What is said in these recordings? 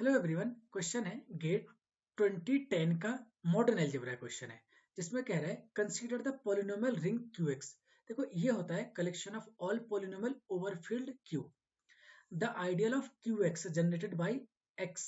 Hello everyone, question है gate 2010 का modern algebra question है जिसमें कह रहा है consider the polynomial ring QX। देखो ये होता है collection of all polynomial over field Q। The ideal of QX generated by x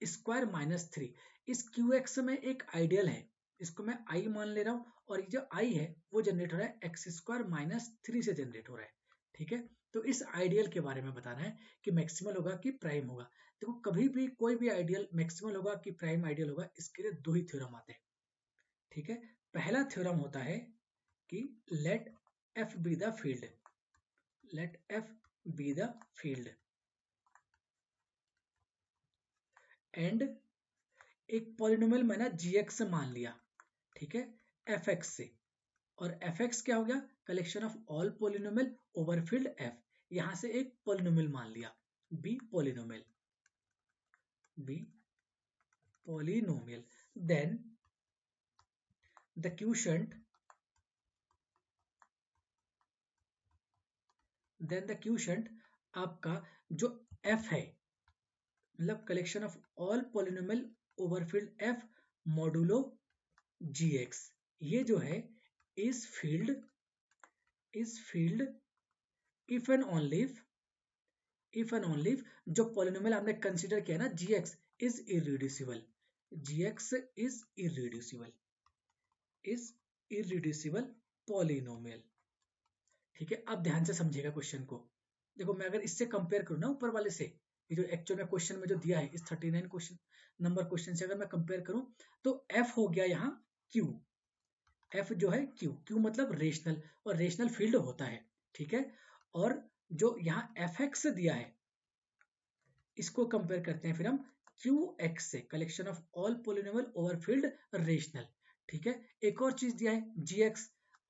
square minus 3। इस QX में एक आइडियल है, इसको मैं I मान ले रहा हूँ और ये जो I है वो जनरेट हो रहा है x स्क्वायर माइनस 3 से जनरेट हो रहा है। ठीक है, तो इस आइडियल के बारे में बताना है कि मैक्सिमल होगा कि प्राइम होगा। देखो कभी भी कोई भी आइडियल मैक्सिमल होगा कि प्राइम आइडियल होगा, इसके लिए दो ही थ्योरम आते हैं। ठीक है, पहला थ्योरम होता है कि let f be the field, let f be the field and एक पॉलिनोमियल मैंने gx मान लिया, ठीक है, fx से, और fx क्या हो गया, collection of all polynomial over field f। यहां से एक पॉलिनोमियल मान लिया b polynomial, b polynomial, then the quotient, आपका जो f है, मतलब collection of all polynomial over field f modulo gx, ये जो है इस फील्ड इफ एंड ओनली जो पॉलिनोमियल आपने कंसीडर किया ना gx is irreducible, gx is irreducible polynomial. ठीक है, अब ध्यान से समझिएगा क्वेश्चन को। देखो मैं अगर इससे कंपेयर करूँ ना ऊपर वाले से, ये जो एक्चुअल में क्वेश्चन में जो दिया है इस 39 क्वेश्चन नंबर क्वेश्चन से अगर मैं कंपेयर करूँ तो f हो गया यहाँ q, f जो है q मतलब रेशनल, और रेशनल फील्ड होता है। ठीक है, और जो यहाँ fx दिया है इसको कंपेयर करते हैं फिर हम qx से, collection of all polynomial over field rational. ठीक है, एक और चीज दिया है gx,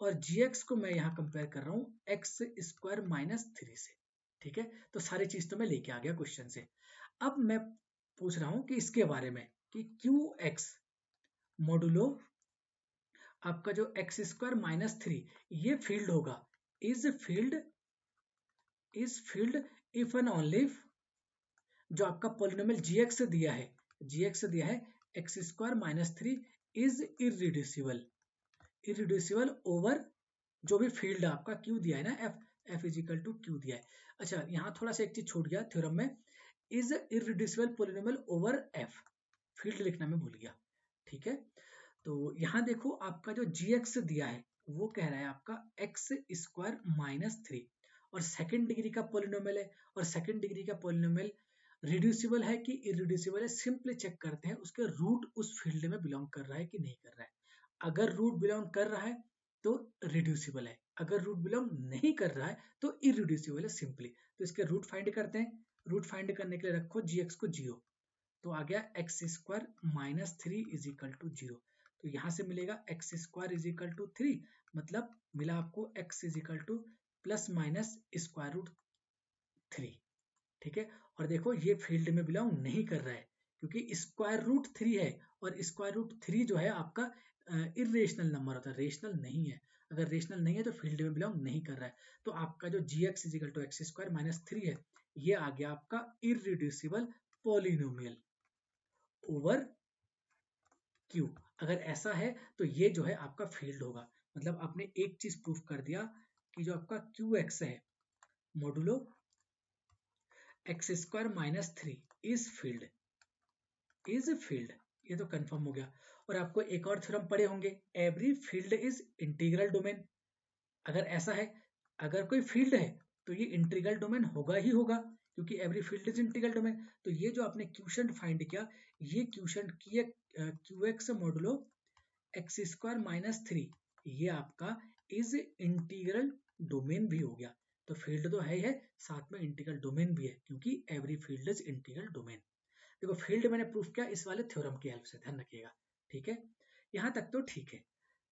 और gx को मैं यहाँ कंपेयर कर रहा हूँ x स्क्वायर माइनस 3 से। ठीक है, तो सारी चीज तो मैं लेके आ गया क्वेश्चन से। अब मैं पूछ रहा हूँ कि इसके बारे में कि qx मॉडुलो आपका जो x स्क्वायर माइनस 3 ये फील्ड होगा, is field if and only जो आपका पॉलिनोमियल gx दिया है, x square minus 3 is irreducible over जो भी फील्ड आपका q दिया है ना f is equal to q दिया है। अच्छा यहाँ थोड़ा सा एक चीज छूट गया थ्योरम में, is irreducible polynomial over f, field लिखना मैं भूल गया। ठीक है, तो यहाँ देखो आपका जो gx दिया है वो कह रहा है आपका x स्क्वायर माइनस 3, और सेकंड डिग्री का पॉलिनोमियल है, और सेकंड डिग्री का पॉलिनोमियल रिड्यूसिबल है कि इरिड्यूसिबल है, सिंपली चेक करते हैं उसके रूट उस फील्ड में बिलोंग कर रहा है कि नहीं कर रहा है। अगर रूट बिलोंग कर रहा है तो रिड्यूसिबल है, अगर रूट बिलोंग नहीं कर रहा है तो इरिड्यूसिबल है सिंपली। तो इसके रूट फाइंड करते हैं, रूट फाइंड करने के लिए रखो gx को 0, तो आ गया x square minus 3 is equal to 0। तो यहां से मिलेगा x square is equal to 3, मतलब मिला आपको x is equal to plus minus square root 3। ठीक है, और देखो ये फील्ड में बिलोंग नहीं कर रहा है क्योंकि स्क्वायर रूट 3 है, और स्क्वायर रूट 3 जो है आपका इरेशनल नंबर होता है, रेशनल नहीं है। अगर रेशनल नहीं है तो फील्ड में बिलोंग नहीं कर रहा है। तो आपका जो gx is equal to X square minus 3 है, ये आ गया आपका इररिड्यूसिबल पॉलिनोमियल ओवर q। अगर ऐसा है तो ये जो है आपका फील्ड होगा। मतलब आपने एक चीज प्रूफ कर दिया कि जो आपका qx है modulo x square minus 3 is field, ये तो कंफर्म हो गया। और आपको एक और थ्योरम पढ़े होंगे, every field is integral domain. अगर ऐसा है, अगर कोई फील्ड है तो ये इंटीग्रल डोमेन होगा ही होगा, क्योंकि every field is integral domain. तो ये जो आपने क्वेश्चन फाइंड किया, ये क्वेश्चन किए QX modulo x square minus 3, ये आपका इज इंटीग्रल डोमेन भी हो गया। तो फील्ड तो है ही है, साथ में इंटीग्रल डोमेन भी है, क्योंकि every field is integral domain. देखो फील्ड मैंने प्रूफ किया इस वाले थ्योरम की हेल्प से, ध्यान रखिएगा। ठीक है, यहां तक तो ठीक है।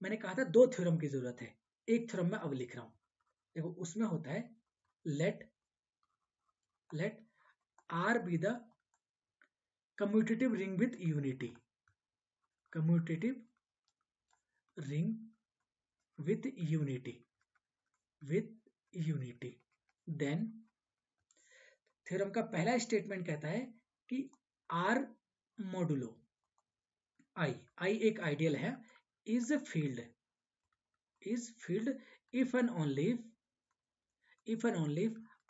मैंने कहा था दो थ्योरम की जरूरत है, एक थ्योरम में अब लिख रहा हूं। देखो उसमें होता है let R be the commutative ring with unity, commutative ring with unity, then theorem का पहला स्टेटमेंट कहता है कि आर मॉडुलो आई एक आइडियल है, is field if and only if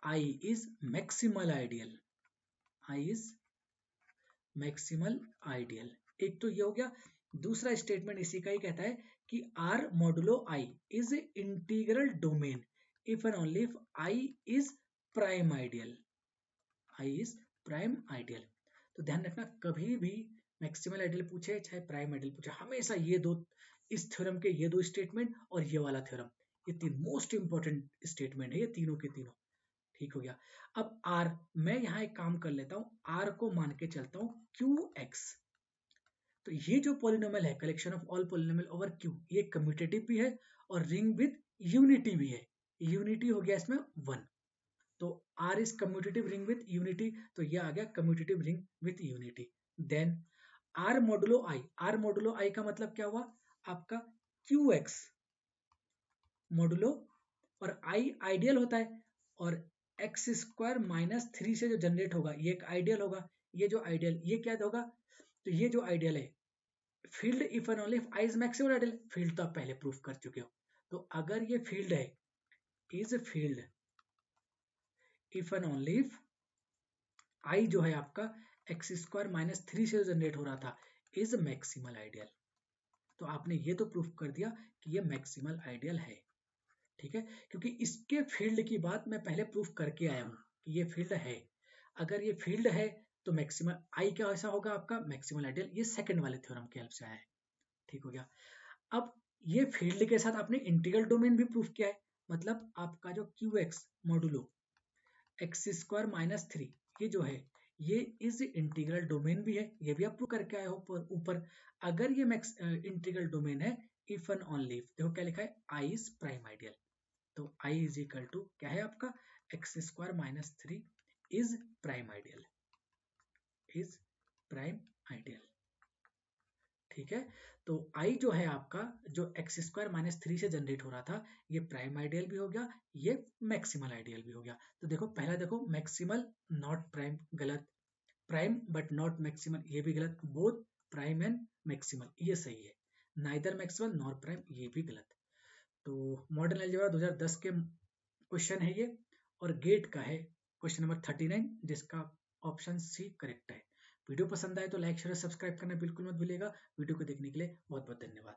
I is maximal ideal, I is maximal ideal। एक तो ये हो गया। दूसरा स्टेटमेंट इसी का ही कहता है कि R modulo I is integral domain if and only if I is prime ideal, I is prime ideal. तो ध्यान रखना, कभी भी मैक्सिमल आइडियल पूछे चाहे प्राइम आइडियल पूछे, हमेशा ये दो, इस थ्योरम के ये दो स्टेटमेंट और ये वाला थ्योरम, ये तीन मोस्ट इंपॉर्टेंट स्टेटमेंट है, ये तीनों के तीनों। ठीक हो गया। अब आर, मैं यहां एक काम कर लेता हूं, आर को मान के चलता हूं क्यू एक्स। तो ये जो पॉलिनोमियल है, collection of all polynomial over Q, ये कम्यूटेटिव भी है और रिंग विद यूनिटी भी है। यूनिटी हो गया इसमें 1, तो R is commutative ring with unity, तो ये आ गया commutative ring with unity. Then R modulo I, R modulo I का मतलब क्या हुआ आपका QX मॉडुलो, और I आइडियल होता है, और एक्स स्क्वायर माइनस 3 से जो जनरेट होगा ये एक आइडियल होगा। ये जो आइडियल, ये क्या होगा, तो ये जो आइडियल है field if and only if I is maximal ideal, field तो आप पहले प्रूफ कर चुके हो। तो अगर ये फील्ड है, is field if and only if आई जो है आपका एक्स स्क्वायर माइनस 3 से जनरेट हो रहा था इज मैक्सिमल आइडियल, तो आपने ये तो प्रूफ कर दिया कि ये मैक्सिमल आइडियल है। ठीक है, क्योंकि इसके फील्ड की बात मैं पहले प्रूफ करके आया हूं कि ये फील्ड है। अगर ये फील्ड है तो मैक्सिमल आई क्या ऐसा होगा आपका मैक्सिमल आइडियल, ये सेकंड वाले थ्योरम के हेल्प से आया है। ठीक हो गया। अब ये फील्ड के साथ आपने इंटीग्रल डोमेन भी प्रूफ किया है, मतलब आपका जो Q x modulo x square minus 3 ये जो है ये इज इंटीग्रल डोमेन भी है, ये भी आप प्रूव करके आए हो ऊपर। अगर ये मैक्स इंटीग्रल डोमेन है इफ एंड ओनली इफ, देखो क्या लिखा है आई इज प्राइम आइडियल, तो आई इज इक्वल टू क्या है आपका x square minus 3 is prime ideal, is prime ideal. ठीक है, तो आई जो है आपका जो एक्स स्क्वायर माइनस 3 से जनरेट हो रहा था ये प्राइम आइडियल भी हो गया, ये मैक्सिमल आइडियल भी हो गया। तो देखो पहला देखो मैक्सिमल नॉट प्राइम गलत, प्राइम बट नॉट मैक्सिमल ये भी गलत, बोथ प्राइम एंड मैक्सिमल ये सही है, नाइदर मैक्सिमल नॉर प्राइम ये भी गलत। तो मॉडर्न अलजेब्रा 2010 के क्वेश्चन है ये, और गेट का है क्वेश्चन नंबर 39 जिसका ऑप्शन सी करेक्ट है। वीडियो पसंद आए तो लाइक शेयर सब्सक्राइब करना बिल्कुल मत भूलिएगा। वीडियो को देखने के लिए बहुत बहुत धन्यवाद।